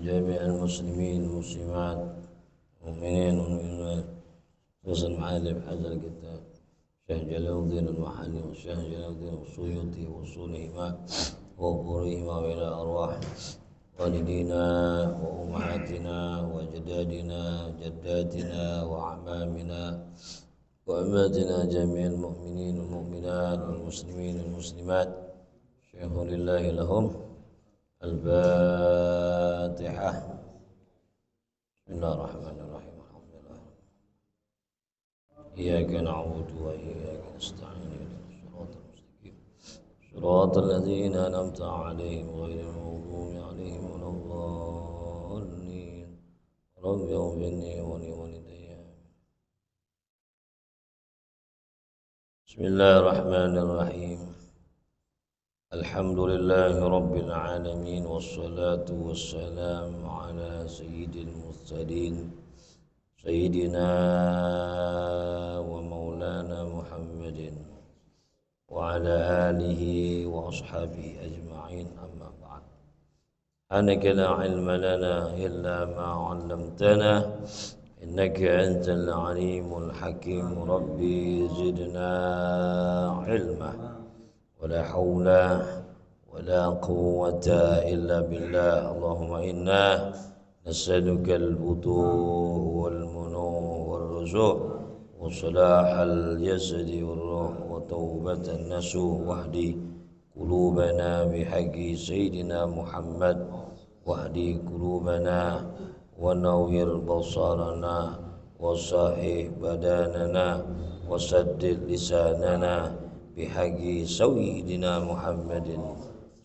جميع المسلمين والمسلمات المؤمنين والمؤمنات خصوصا معالم هذا الكتاب شيخ جلال الدين المحلي والشيخ جلال الدين السيوطي وصولهما وقبورهما وإلى أرواح والدينا وأمهاتنا وأجدادنا جداتنا وأعمامنا وأماتنا جميع المؤمنين والمؤمنات والمسلمين والمسلمات شيخ لله لهم الفاتحة. بسم الله الرحمن الرحيم. الحمد لله إياك نعبد وإياك نستعين صراط المستقيم صراط الذين أنعمت عليهم غير المغضوب عليهم ولا الضالين رب اغفرني ولوالدي. بسم الله الرحمن الرحيم. الحمد لله رب العالمين والصلاة والسلام على سيد المرسلين سيدنا ومولانا محمد وعلى آله وأصحابه أجمعين. أما بعد أنك لا علم لنا إلا ما علمتنا إنك أنت العليم الحكيم. ربي زدنا علما ولا حول ولا قوة إلا بالله. اللهم إنا نسألك الفتوح والمنون والرزق وصلاح الجسد والروح وتوبة النسوح واهدي قلوبنا بحق سيدنا محمد واهدي قلوبنا ونوّر بصرنا وصحح بداننا وسدد لساننا بحق سيدنا محمد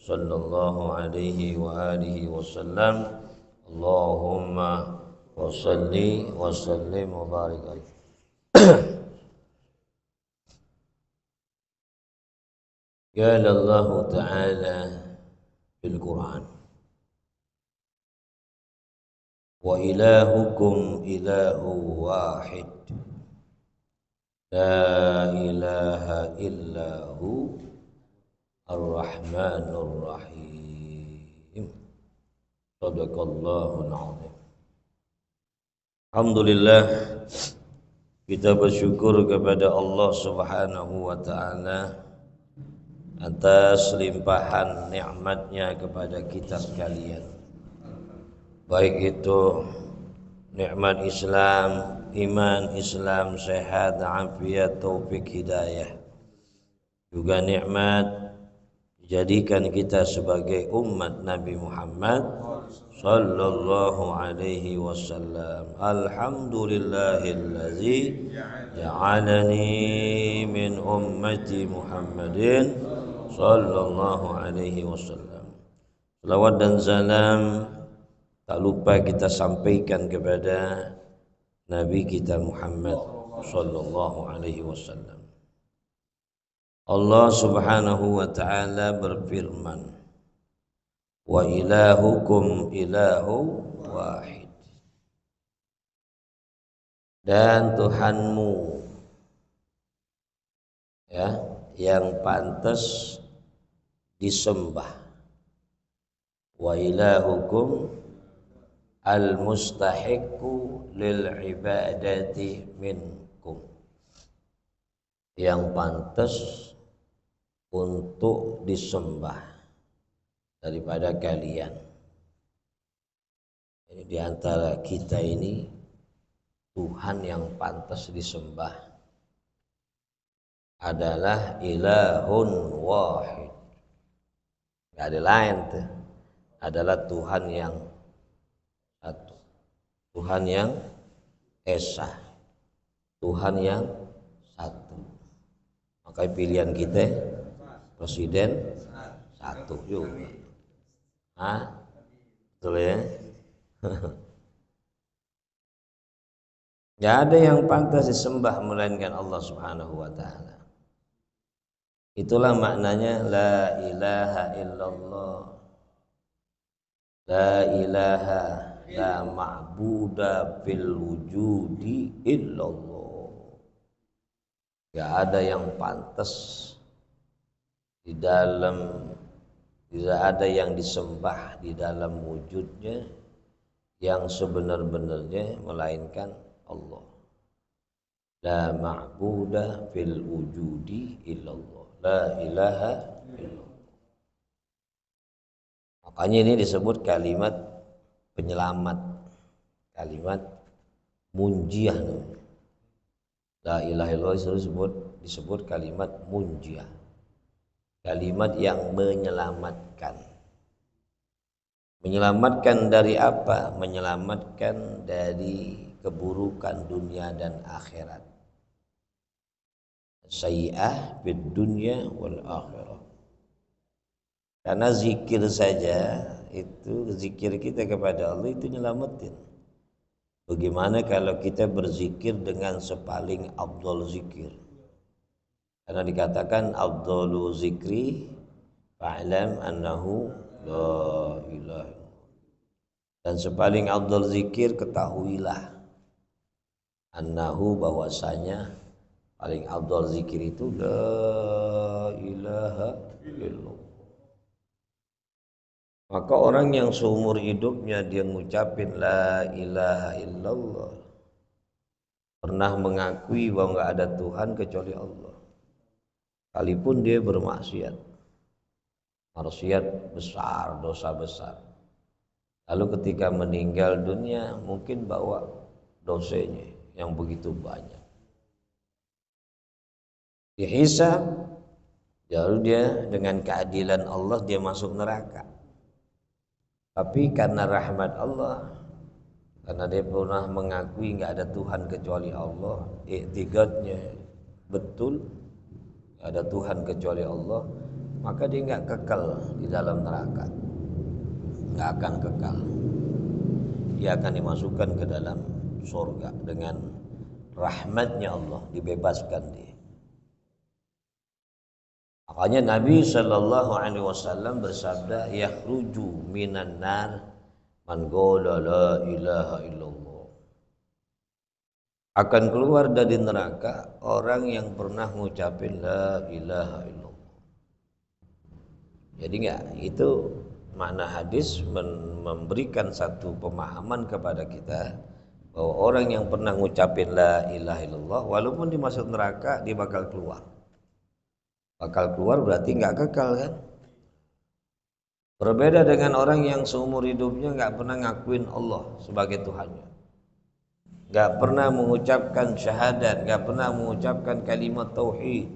صلى الله عليه وآله وسلم. اللهم وصل وسلم وبارك عليه. قال الله تعالى في القرآن وإلهكم إله واحد لا إله إلا هو الرحمن الرحيم. صدق الله العظيم. Alhamdulillah, kita bersyukur kepada Allah Subhanahu wa taala atas limpahan nikmatnya kepada kita sekalian, baik itu nikmat Islam, iman Islam, sehat, afiat, taufik, hidayah, juga nikmat dijadikan kita sebagai umat Nabi Muhammad sallallahu alaihi wasallam. Alhamdulillahillazi ja'alani min ummati Muhammadin sallallahu alaihi wasallam. Selawat dan salam tak lupa kita sampaikan kepada Nabi kita Muhammad sallallahu alaihi wasallam. Allah Subhanahu wa taala berfirman, wa ilahukum ilahu wahid. Dan Tuhanmu ya yang pantas disembah. Wa ilahukum al-mustahiqu lil ibadati minkum. Yang pantas untuk disembah daripada kalian. Ini di antara kita ini Tuhan yang pantas disembah adalah ilahun wahid. Gak ada lain tuh. Adalah Tuhan yang satu, Tuhan yang esa, Tuhan yang satu. Maka pilihan kita presiden satu juga. Betul ya? Gak ada yang pantas disembah melainkan Allah Subhanahu wa taala. Itulah maknanya la ilaha illallah. La ilaha la ma'buda fil wujudi illallah. Gak ada yang pantas di dalam, tidak ada yang disembah di dalam wujudnya yang sebenar-benarnya melainkan Allah. La ma'budah fil wujudi illallah. La ilaha illallah. Makanya ini disebut kalimat penyelamat, kalimat munjiah. La ilaha illallah disebut kalimat munjiah, kalimat yang menyelamatkan. Menyelamatkan dari apa? Menyelamatkan dari keburukan dunia dan akhirat. Sayyi'ah fid dunya wal akhirah. Karena zikir saja itu, zikir kita kepada Allah itu nyelamatin. Bagaimana kalau kita berzikir dengan sepaling afdal zikir? Karena dikatakan afdalu zikri fa'lam annahu la ilaha illallah. Dan sepaling afdal zikir ketahuilah annahu bahwasanya paling afdal zikir itu la ilaha illallah. Maka orang yang seumur hidupnya dia ngucapin la ilaha illallah, pernah mengakui bahwa enggak ada Tuhan kecuali Allah, sekalipun dia bermaksiat, maksiat besar, dosa besar, lalu ketika meninggal dunia mungkin bawa dosanya yang begitu banyak, dihisab, lalu dia dengan keadilan Allah dia masuk neraka. Tapi karena rahmat Allah, karena dia pernah mengakui nggak ada Tuhan kecuali Allah, i'tiqadnya betul, nggak ada Tuhan kecuali Allah, maka dia nggak kekal di dalam neraka, nggak akan kekal. Dia akan dimasukkan ke dalam surga dengan rahmatnya Allah, dibebaskan dia. Makanya Nabi Shallallahu Alaihi Wasallam bersabda, yakhruju minan nar man qala la ilaha illallah. Akan keluar dari neraka orang yang pernah mengucapin la ilaha illallah. Jadi enggak, itu makna hadis memberikan satu pemahaman kepada kita bahwa orang yang pernah mengucapin la ilaha illallah walaupun dimasuk neraka dia bakal keluar. Bakal keluar berarti nggak kekal kan? Berbeda dengan orang yang seumur hidupnya nggak pernah ngakuin Allah sebagai Tuhannya, nggak pernah mengucapkan syahadat, nggak pernah mengucapkan kalimat tauhid,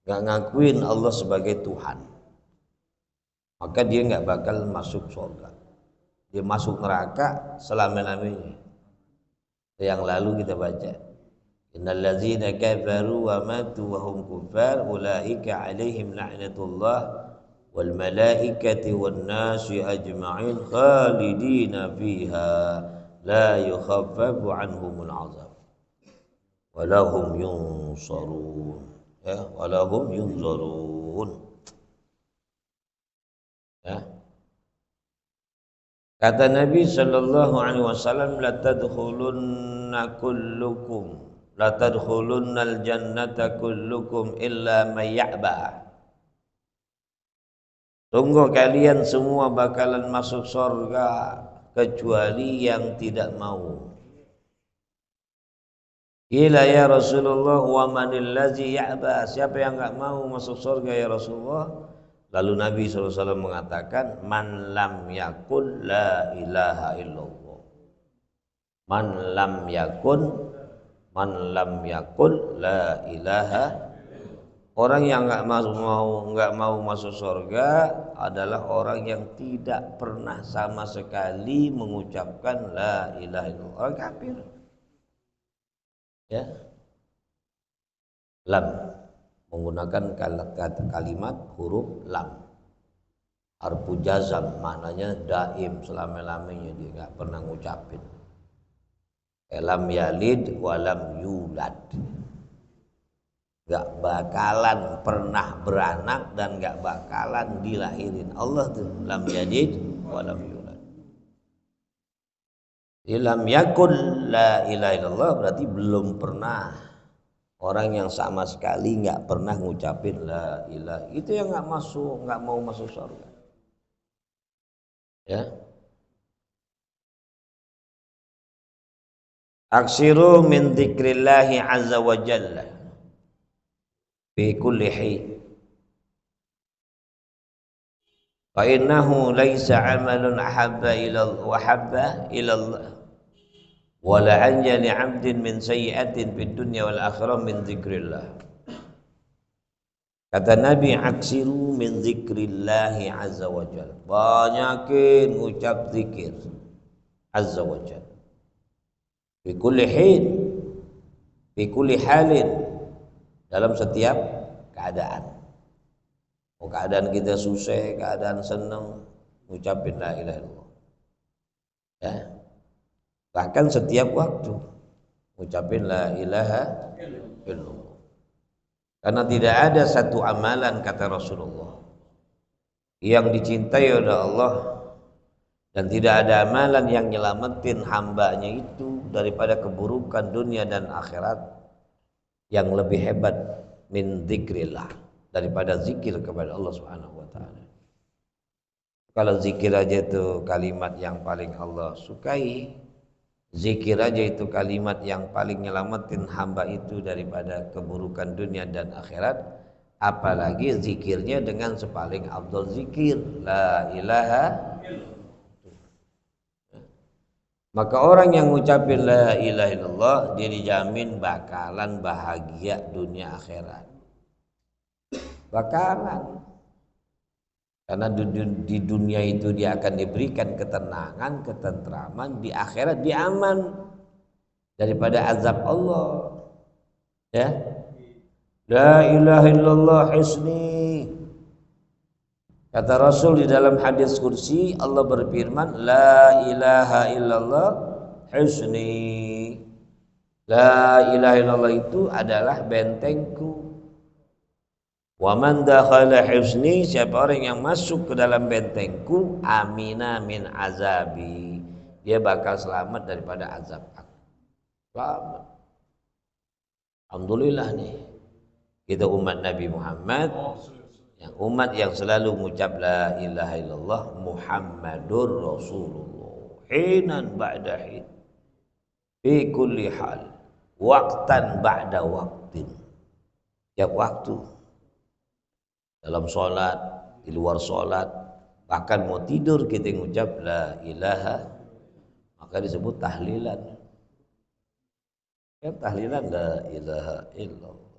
nggak ngakuin Allah sebagai Tuhan, maka dia nggak bakal masuk surga. Dia masuk neraka selama-lamanya. Yang lalu kita baca, innal ladzina kafaru wa matu wa hum kuffar ulaika alaihim la'natullah wal malaikati wan nasi ajma'in khalidina fiha la yukhaffafu anhumul azab wa lahum yunsarun, ya, wa lahum yunzarun, ya. Kata Nabi sallallahu alaihi wasallam, la tadkhulunna kullukum, la tadkhulunnal jannata kullukum illa may ya'ba. Sungguh kalian semua bakalan masuk surga kecuali yang tidak mau. Ila ya Rasulullah wa manil ladzi ya'ba, siapa yang enggak mau masuk surga ya Rasulullah? Lalu Nabi SAW mengatakan, man lam yakun la ilaha illallah. Man lam yakun la ilaha. Orang yang enggak mau masuk surga adalah orang yang tidak pernah sama sekali mengucapkan la ilaha illallah. Orang kafir. Ya. Lam, menggunakan kalimat huruf lam, harfu jazam, maknanya daim, selama-lamanya dia nggak pernah ngucapin. Lam yalid walam yulad, nggak bakalan pernah beranak dan nggak bakalan dilahirin. Allah tuh lam yalid walam yulad. Lam yakun la ilaha illallah berarti belum pernah. Orang yang sama sekali nggak pernah ngucapin la ilaha, itu yang nggak mau masuk surga. Ya. Aksiru min dzikrillahi azza wa jalla fi kulli hin. Fa innahu laisa amalun ahabba ila Allah wa la anja li 'abdin min sayyi'atin fid dunya wal akhirah min dzikrillah. Kata Nabi, aksiru min dzikrillahi azza wa jalla. Banyakin ucap zikir azza wa jalla. Fi kulli hin, fi kulli halin, dalam setiap keadaan. Keadaan kita susah, keadaan senang, ucapin la ilaha illallah. Ya. Bahkan setiap waktu ucapin la ilaha illallah. Karena tidak ada satu amalan, kata Rasulullah, yang dicintai oleh Allah, dan tidak ada amalan yang nyelamatin hambanya itu daripada keburukan dunia dan akhirat yang lebih hebat min dzikrillah, daripada zikir kepada Allah Subhanahu wa taala. Kalau zikir aja itu kalimat yang paling Allah sukai, zikir aja itu kalimat yang paling nyelamatin hamba itu daripada keburukan dunia dan akhirat, apalagi zikirnya dengan sepaling afdal zikir la ilaha. Maka orang yang ngucapin la ilaha illallah, dia dijamin bakalan bahagia dunia akhirat. Bakalan. Karena di dunia itu dia akan diberikan ketenangan, ketentraman, di akhirat dia aman daripada azab Allah. Ya. La ilaha illallah hisni. Kata Rasul di dalam hadis kursi, Allah berfirman, la ilaha illallah hisni. La ilaha illallah itu adalah bentengku. Wa man dakhala hisni, siapa orang yang masuk ke dalam bentengku, amina min azabi, dia bakal selamat daripada azab aku. Selamat. Alhamdulillah nih, kita umat Nabi Muhammad, yang umat yang selalu mengucap la ilaha illallah Muhammadur Rasulullah hinan ba'da hin fi kulli hal waqtan ba'da waqtin, tiap waktu, dalam sholat, di luar sholat, bahkan mau tidur kita mengucap la ilaha, maka disebut tahlilan. Ya, tahlilan la ilaha illallah.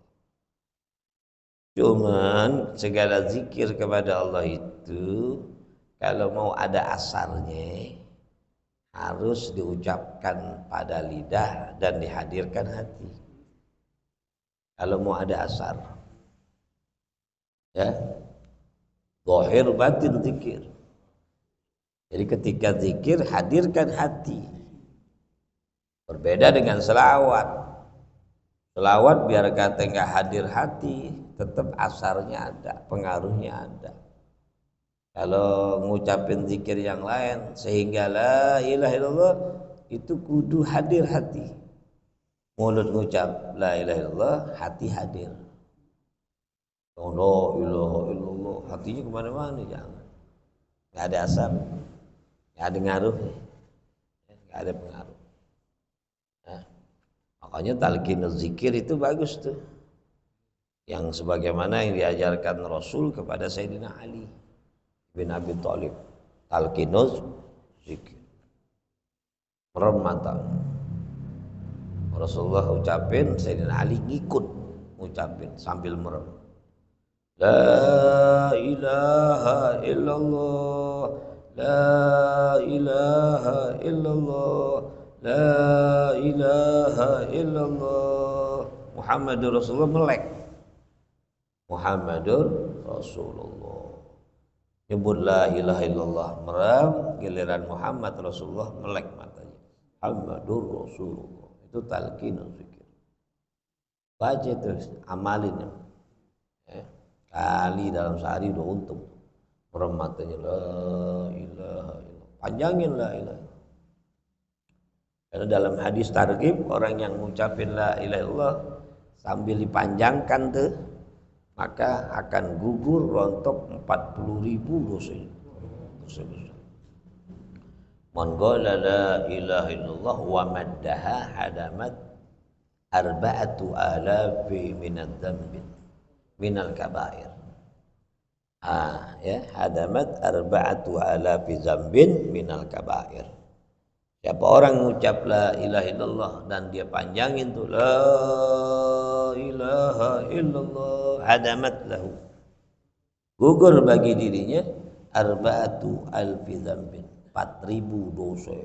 Cuman segala zikir kepada Allah itu kalau mau ada asarnya harus diucapkan pada lidah dan dihadirkan hati. Kalau mau ada asar, ya, zahir batin zikir. Jadi ketika zikir hadirkan hati. Berbeda dengan selawat. Selawat biar kata enggak hadir hati, tetap asarnya ada, pengaruhnya ada. Kalau ngucapin zikir yang lain sehingga la ilaha illallah itu kudu hadir hati. Mulut ngucap la ilaha illallah, hati hadir. La ilaha illallah, hatinya kemana-mana, jangan. Nggak ada asar, nggak ada ngaruhnya, nggak ada pengaruh. Nah, makanya talqinuz zikir itu bagus tuh, yang sebagaimana yang diajarkan Rasul kepada Sayyidina Ali bin Abi Thalib, talqinuz zikir, merem mata. Rasulullah ucapin, Sayyidina Ali ngikut ucapin sambil merem. La ilaha illallah, la ilaha illallah, la ilaha illallah. Muhammadur Rasulullah melek. Muhammadur Rasulullah. Nyebut la ilaha illallah merem, giliran Muhammad Rasulullah melek matanya. Muhammadur Rasulullah. Itu talqinuz zikir. Baca terus, amalin ya. Kali dalam sehari udah untung. Merem matanya la ilaha illallah. Panjangin la ilaha. Karena dalam hadis targhib, orang yang mengucapin la ilaha illallah sambil dipanjangkan tuh, maka akan gugur rontok 40.000 dosanya. Man qala la ilaha illallah wa maddaha hadamat arba'atu alafi minadz dzambi minal kabair. Ya, hadamat arba'atu alafi dzambin minal kabair. Siapa orang mengucap la ilaha illallah dan dia panjangin tuh la ilaha illallah, hadamat lahu, gugur bagi dirinya arba'atu alfi dzambin, 4.000 dosa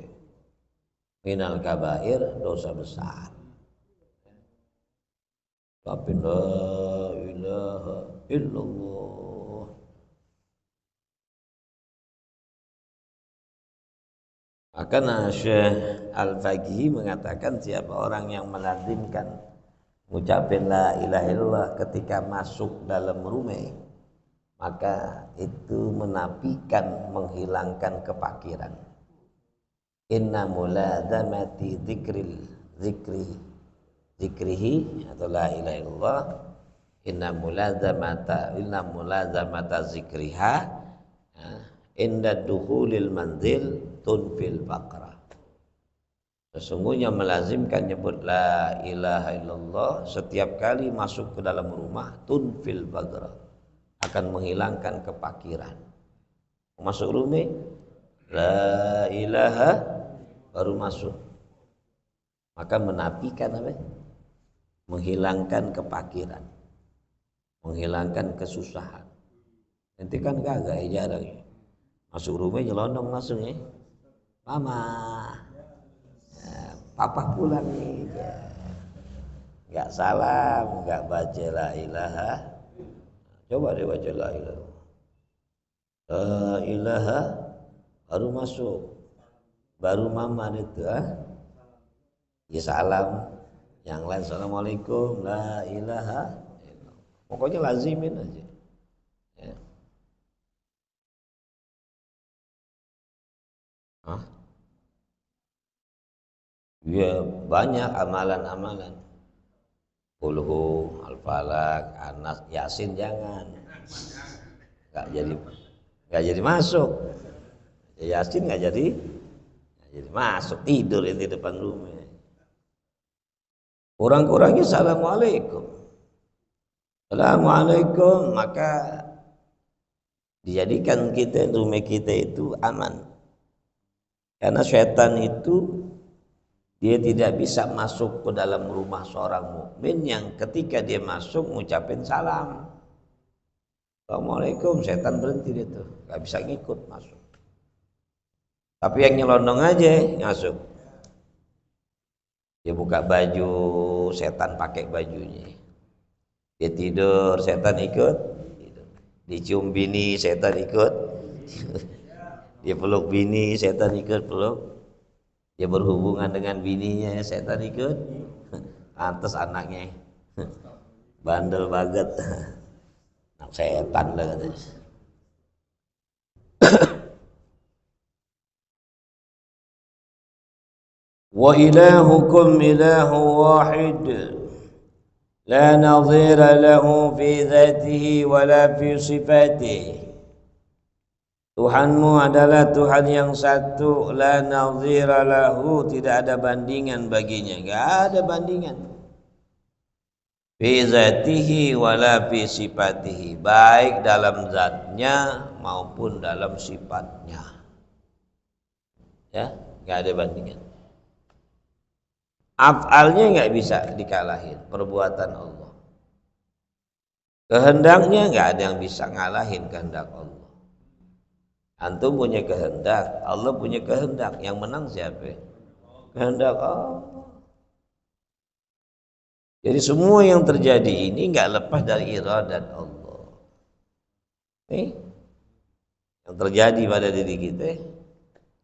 minal kabair, dosa besar. Tapi la ilaha illallah. Maka Syekh Al-Faqihi mengatakan siapa orang yang melazimkan mengucapkan la ilaha illallah ketika masuk dalam rumah, maka itu menafikan, menghilangkan kepakiran. Inna muladzamati zikrihi atau la ilaha illallah, inna muladzamata zikriha inda dukhulil manzil tunfil baqarah. Sesungguhnya melazimkan nyebut la ilaha illallah setiap kali masuk ke dalam rumah, tunfil baqarah, akan menghilangkan kepakiran. Masuk rumah la ilaha baru masuk, maka menafikan apa? Menghilangkan kepakiran, menghilangkan kesusahan. Nanti kan kagak jarang ya. Masuk rumah nyelondong langsung ya. Mama, ya, papa pulang nih. Ya. Enggak salam, enggak baca la ilaha. Coba dia baca la ilaha. La ilaha baru masuk. Baru mama itu ya salam. Yang lain assalamualaikum, la ilaha. Pokoknya lazimin aja. Ya. Ya banyak amalan-amalan. Qulhu, Al-Falaq, Anas, Yasin jangan. Enggak jadi masuk. Yasin enggak jadi masuk, tidur di depan rumah. Kurang-kurangnya assalamualaikum. Assalamualaikum, maka dijadikan kita, rumah kita itu aman. Karena syaitan itu dia tidak bisa masuk ke dalam rumah seorang mukmin yang ketika dia masuk ngucapin salam. Assalamualaikum, setan berhenti dia tuh, nggak bisa ngikut masuk. Tapi yang nyelondong aja masuk. Dia buka baju, setan pakai bajunya. Dia tidur, setan ikut. Dicium bini, setan ikut. Dia peluk bini, setan ikut peluk. Dia berhubungan dengan bininya, setan ikut. Pantes anaknya bandel banget. Anak setan lah katanya. Wa ilahukum ilahu wahid la nadhira lahu fi dzatihi wala fi sifatihi. Tuhanmu adalah Tuhan yang satu, la nadhira lahu, tidak ada bandingan baginya, enggak ada bandingan. Fi dzatihi wala fi sifatihi, baik dalam zatnya maupun dalam sifatnya. Ya, enggak ada bandingan. Af'alnya nggak bisa dikalahin, perbuatan Allah. Kehendaknya nggak ada yang bisa ngalahin kehendak Allah. Antum punya kehendak, Allah punya kehendak, yang menang siapa? Kehendak Allah. Jadi semua yang terjadi ini nggak lepas dari iradat Allah. Nih, yang terjadi pada diri kita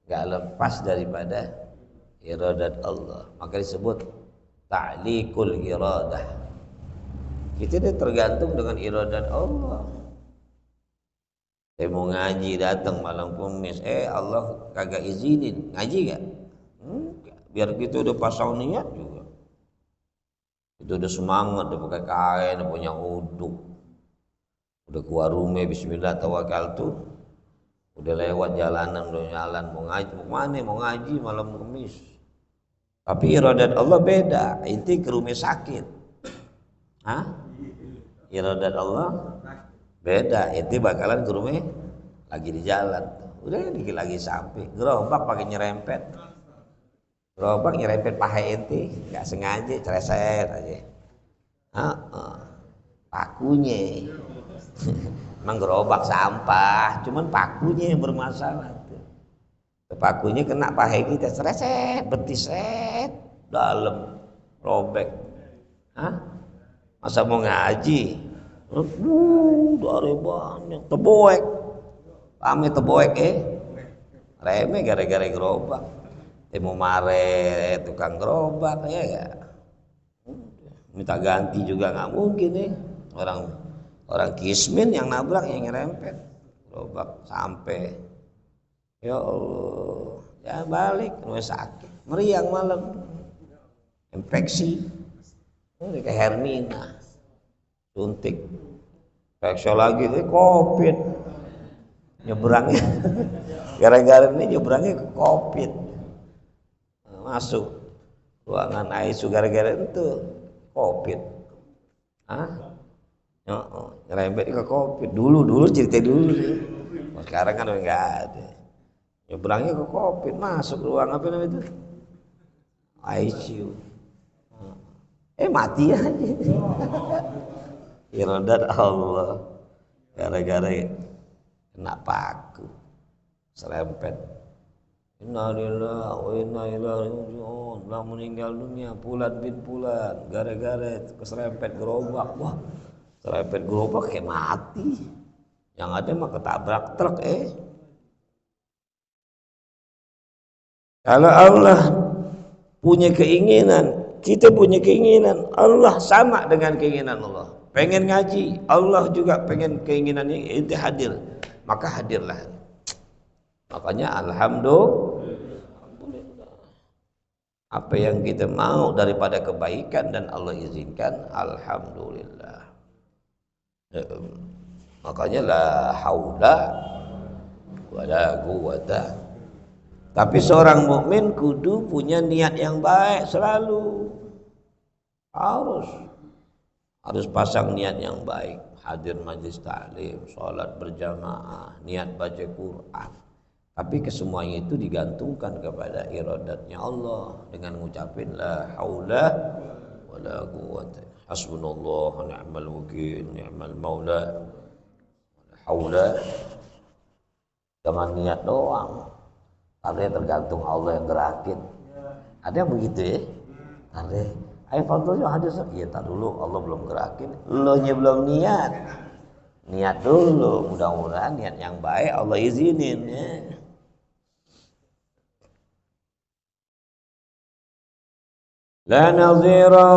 nggak lepas daripada iradat Allah, maka disebut ta'liqul iradah. Kita tergantung dengan iradat Allah. Saya mau ngaji datang malam Kamis, Allah kagak izinin ngaji gak? Biar kita udah pasang niat juga. Itu udah semangat, udah pakai kain, udah punya uduk, udah keluar rumah, bismillah tawakkaltu. Udah lewat jalanan, udah jalan mau ngaji, mau mana mau ngaji malam kemis. Tapi iradat Allah beda, inti ke rumah sakit. Hah? Iradat Allah beda, inti bakalan ke rumah lagi di jalan. Udah dikit lagi sampai, gerobak pakai nyerempet. Gerobak nyerempet paha inti, nggak sengaja cereset aja. Pakunya. Emang gerobak sampah, cuman pakunya yang bermasalah tuh. Pakunya kena paha kita, sereset, betis set, dalam, robek. Hah? Masa mau ngaji? Dari banyak, teboek. Pame teboek remeh gara-gara gerobak. Mau mare tukang gerobak ya gak? Minta ganti juga nggak mungkin orang kismin yang nabrak yang nyerempet gerobak sampai ya Allah ya balik rumah sakit meriang malam infeksi kayak Hermina suntik infeksi lagi COVID nyebrangnya gara-gara ini nyebrangnya ke COVID masuk ruangan ICU gara-gara itu COVID ngerempet ke COVID dulu cerita dulu sekarang kan udah nggak ada nyebrangnya ke COVID masuk ruang apa namanya itu ICU mati aja iradat Allah gara-gara kena paku serempet innalillahi wa inna ilaihi raji'un telah meninggal dunia Fulan bin Fulan gara-gara keserempet gerobak. Wah serempet gerobak kayak mati, yang ada mah ketabrak truk. Kalau Allah punya keinginan, kita punya keinginan, Allah sama dengan keinginan Allah. Pengen ngaji, Allah juga pengen keinginannya itu hadir, maka hadirlah. Makanya alhamdulillah, apa yang kita mau daripada kebaikan dan Allah izinkan, alhamdulillah. Makanya la haula wala quwata. Tapi seorang mukmin kudu punya niat yang baik selalu. Harus pasang niat yang baik. Hadir majlis taklim, sholat berjamaah, niat baca Quran. Tapi kesemuanya itu digantungkan kepada iradatnya Allah dengan ngucapin la haula wala quwata. Hasbunallah wa ni'mal wakil, ni'mal maula. Haula cuma niat doang. Artinya tergantung Allah yang gerakin. Ada yang begitu ya? Ada. Ayo fadlnya hadis. Iya tak dulu Allah belum gerakin. Lo nya belum niat. Niat dulu. Mudah-mudahan niat yang baik Allah izinin ya. La nazira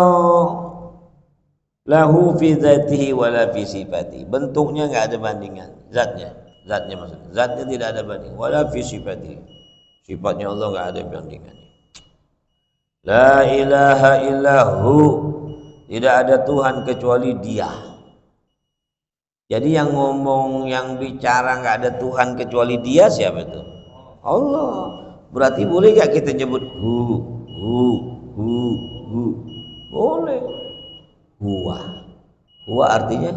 lahu fi dzatihi wala fi sifatihi. Bentuknya enggak ada bandingan. Zatnya maksudnya. Zatnya tidak ada banding. Wala fi sifatihi. Sifatnya Allah enggak ada bandingannya. La ilaha illahu. Tidak ada Tuhan kecuali Dia. Jadi yang ngomong, yang bicara enggak ada Tuhan kecuali Dia siapa itu? Allah. Berarti boleh enggak kita nyebut hu. Boleh. Huwa artinya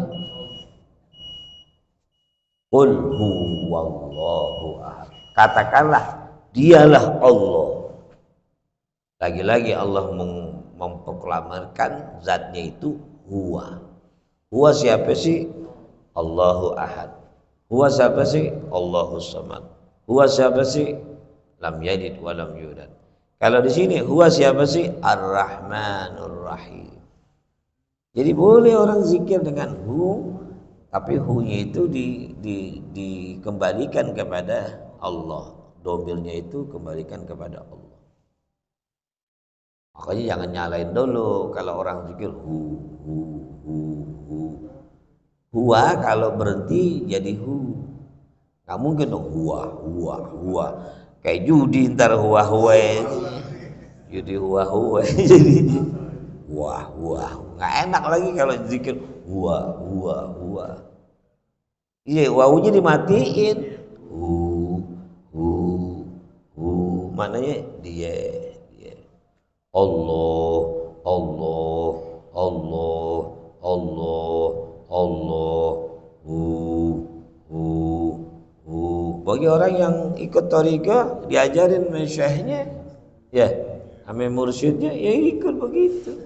qul huwallahu ahad. Katakanlah dialah Allah. Lagi-lagi Allah memproklamirkan zatnya itu huwa. Huwa siapa sih? Allahu ahad. Huwa siapa sih? Allahus samad. Huwa siapa sih? Lam yalid wa lam yulad. Kalau di sini huwa siapa sih? Ar-Rahmanur Rahim. Jadi boleh orang zikir dengan hu, tapi hu-nya itu dikembalikan kepada Allah. Domirnya itu kembalikan kepada Allah. Makanya jangan nyalain dulu kalau orang zikir hu. Huwa kalau berhenti jadi hu. Nggak mungkin dong huwa. Kayak judi ntar huwa judi huwa jadi huwa nggak enak lagi kalau zikir huwa iya wawunya dimatiin hu, hu, maknanya dia. Allah, Allah, Allah, Allah, Allah, hu, hu, hu. Bagi orang yang ikut tariqah diajarin syekhnya, ya, ame mursyidnya, ya ikut begitu.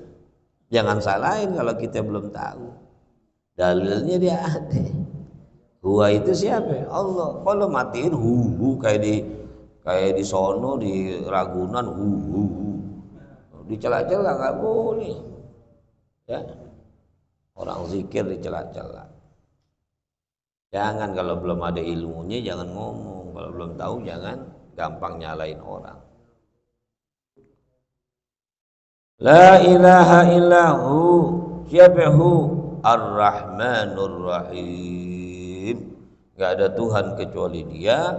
Jangan salahin kalau kita belum tahu. Dalilnya dia ada. Huwa itu siapa? Allah. Kalau matiin hu kayak di sono di Ragunan hu. Di celah-celah nggak boleh. Ya. Orang zikir di celah-celah. Jangan kalau belum ada ilmunya jangan ngomong. Kalau belum tahu jangan gampang nyalain orang. La ilaha illahu. Siapa hu? Ar-Rahmanur Rahim. Gak ada Tuhan kecuali Dia,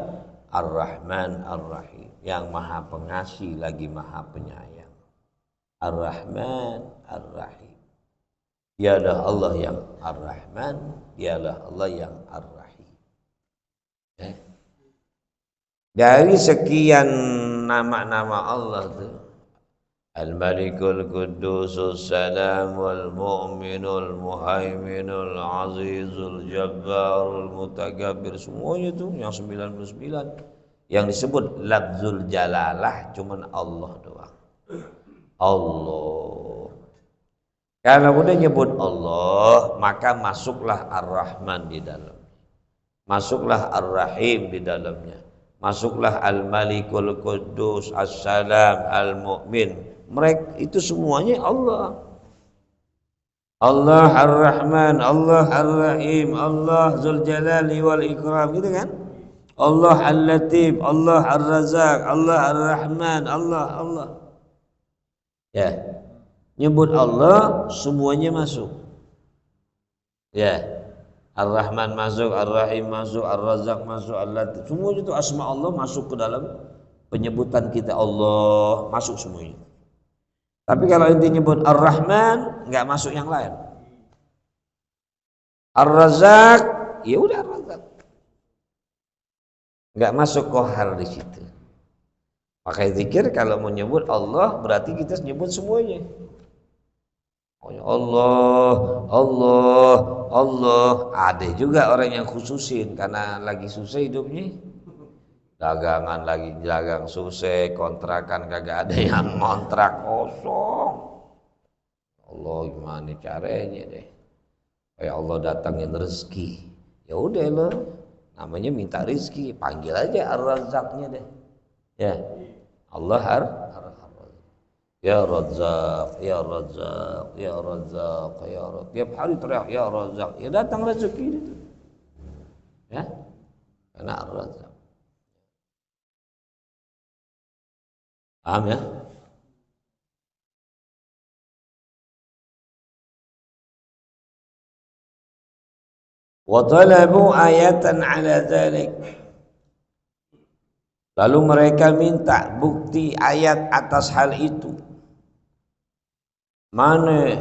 Ar-Rahman Ar-Rahim, yang Maha Pengasih lagi Maha Penyayang. Ar-Rahman Ar-Rahim. Dialah Allah yang Ar-Rahman, dialah Allah yang Ar-Rahim. Dari sekian nama-nama Allah itu, Al-Malikul Qudusus Salamul Mu'minul Muhaiminul Azizul Jabbarul Mutakabbir, semuanya itu yang 99 yang disebut lafzul jalalah cuman Allah doang. Allah. Kalau udah nyebut Allah, maka masuklah Ar-Rahman di dalam. Masuklah Ar-Rahim di dalamnya. Masuklah Al-Malikul Quddus As-Salam Al-Mu'min. Mereka itu semuanya Allah. Allah Ar-Rahman, Allah Ar-Rahim, Allah Dzul Jalali wal Ikram, gitu kan? Allah Al-Latif, Allah Ar-Razzaq, Allah Ar-Rahman, Allah. Ya. Nyebut Allah semuanya masuk. Ya. Ar-Rahman masuk, Ar-Rahim masuk, Ar-Razzaq masuk, Al-Latif. Semuanya itu asma Allah masuk ke dalam penyebutan kita Allah, masuk semuanya. Tapi kalau inti nyebut Ar-Rahman, enggak masuk yang lain. Ar-Razzaq, ya udah Ar-Razzaq. Enggak masuk Qahar di situ. Pakai zikir kalau mau nyebut Allah berarti kita nyebut semuanya. Allah, Allah, Allah. Ada juga orang yang khususin karena lagi susah hidupnya. Dagangan lagi dagang susah, kontrakan kagak ada yang ngontrak, kosong. Allah gimana caranya deh? Kayak Allah datangin rezeki. Ya udah lo, namanya minta rezeki, panggil aja Ar-Razzaqnya deh. Ya. Allah Ya Razzaq, Ya Razzaq, Ya Razzaq, Ya Razzaq. Tiap hari teriak Ya Razzaq, ya datang rezeki itu. Ya. Karena Ar-Razzaq. Paham ya? Wa talabu ayatan ala dzalik. Lalu mereka minta bukti ayat atas hal itu. Mana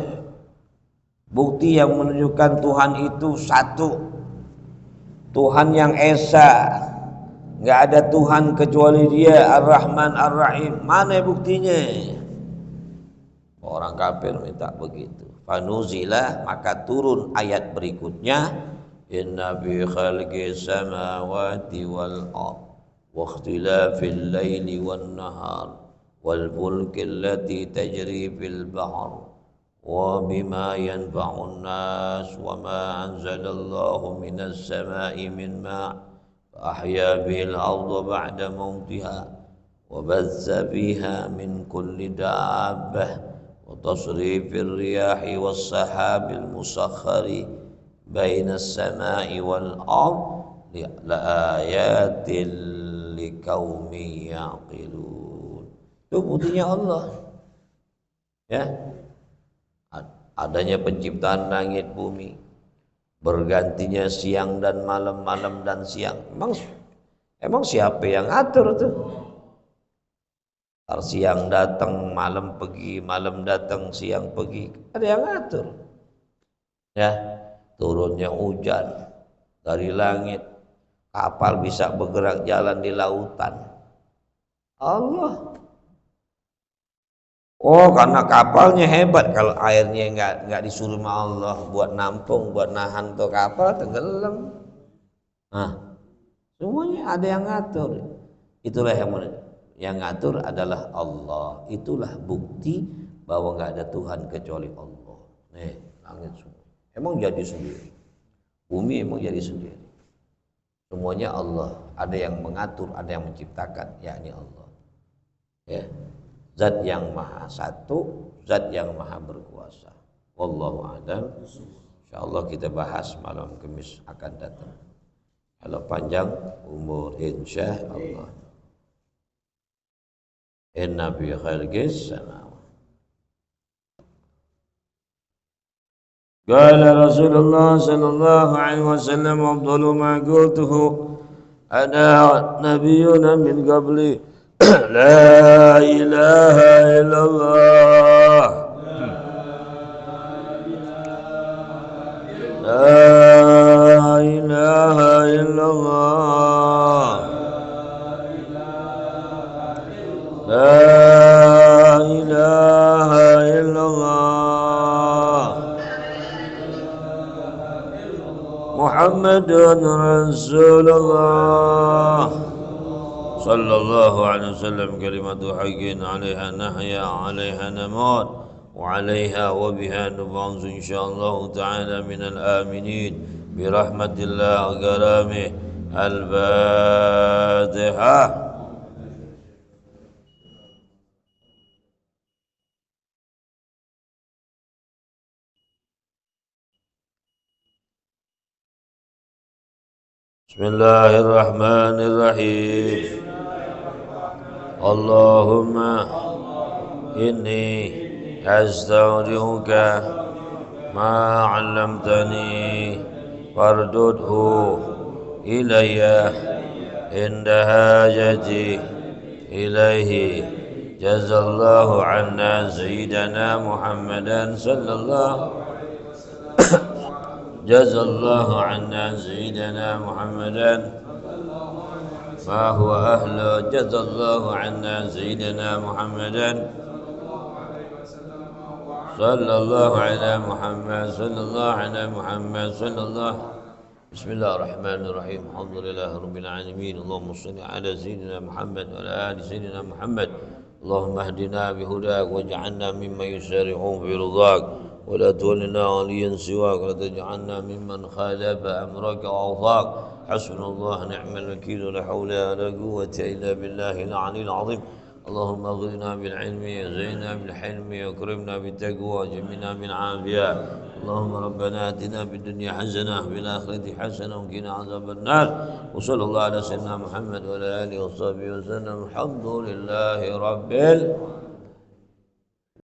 bukti yang menunjukkan Tuhan itu satu, Tuhan yang esa, nggak ada Tuhan kecuali Dia, Ar-Rahman Ar-Rahim. Mana buktinya? Orang kafir minta begitu. Fanuzilah, maka turun ayat berikutnya, Inna fi khalqis samawati wal ardh wa ikhtilafil laili wan nahar wal fulki allati tajri fil bahr wa bima yanfa'un nas wa ma anzalallahu minas sama'i min ma' fa ahya bil arda ba'da mautiha wa bazza fiha min kulli dabbah wa tasrifir riyahi was sahabil musakhkhari bainas sama'i wal ard la ayatil liqaumi yaqilun. Itu buktinya Allah. Ya. Adanya penciptaan langit bumi, bergantinya siang dan malam, malam dan siang. Emang siapa yang atur tuh? Siang datang, malam pergi, malam datang, siang pergi. Ada yang atur. Ya, turunnya hujan dari langit, Kapal bisa bergerak jalan di lautan. Allah. Oh, karena kapalnya hebat. Kalau airnya nggak disuruh sama Allah buat nampung, buat nahan tuh kapal tenggelam. Nah, semuanya ada yang ngatur. Itulah yang ngatur adalah Allah. Itulah bukti bahwa nggak ada Tuhan kecuali Allah. Nih, langit semua. Emang jadi sendiri. Bumi emang jadi sendiri. Semuanya Allah. Ada yang mengatur, ada yang menciptakan, yakni Allah. Ya. Zat yang maha satu, zat yang maha berkuasa. Wallahu a'lam. Insyaallah kita bahas malam Kamis akan datang. Kalau panjang umur insyaallah. Inna bi khalqis samawati. Qala Rasulullah sallallahu alaihi wasallam afdalu ma qultuhu ana nabiyyuna min qabli la ilaha illallah la ilaha illallah la ilaha illallah Muhammadun Rasulullah sallallahu alaihi wasallam kalimatu haqqin 'alaiha nahya 'alaiha namut wa 'alaiha wa biha nub'az insyaallah ta'ala minal aminin bi rahmatillah wa karamih al-Fatihah. Bismillahirrahmanirrahim. Allahumma inni astaghfiruka ma 'allamtani fardudhu ilayya inda hajati ilaihi jazallahu anna sayyidana Muhammadan sallallahu jazallahu anna sayyidina Muhammadan ma huwa ahlu jazallahu anna sayyidina Muhammadan sallallahu ala Muhammad sallallahu ala Muhammad sallallahu. Bismillahirrahmanirrahim. Alhamdulillahi rabbil alamin. Allahumma shalli ala sayyidina Muhammad wa ala ali sayyidina Muhammad. Allahumma hdina bihudak waj'alna mimman yusari'un fi ridhak ولا تولنا وليا سواك ولا تجعلنا ممن خالف أمرك وعصاك حسبنا الله نعم الوكيل ولا حول ولا قوة إلا بالله العلي العظيم. اللهم اغفرنا بالعلم وزينا بالحلم واكرمنا بالتقوى وجملنا بالعافية. اللهم ربنا آتنا في الدنيا حسنة وفي الآخرة حسنة وقنا عذاب النار. وصلى الله على سيدنا محمد وعلى آله وصحبه وسلم. الحمد لله رب العالمين.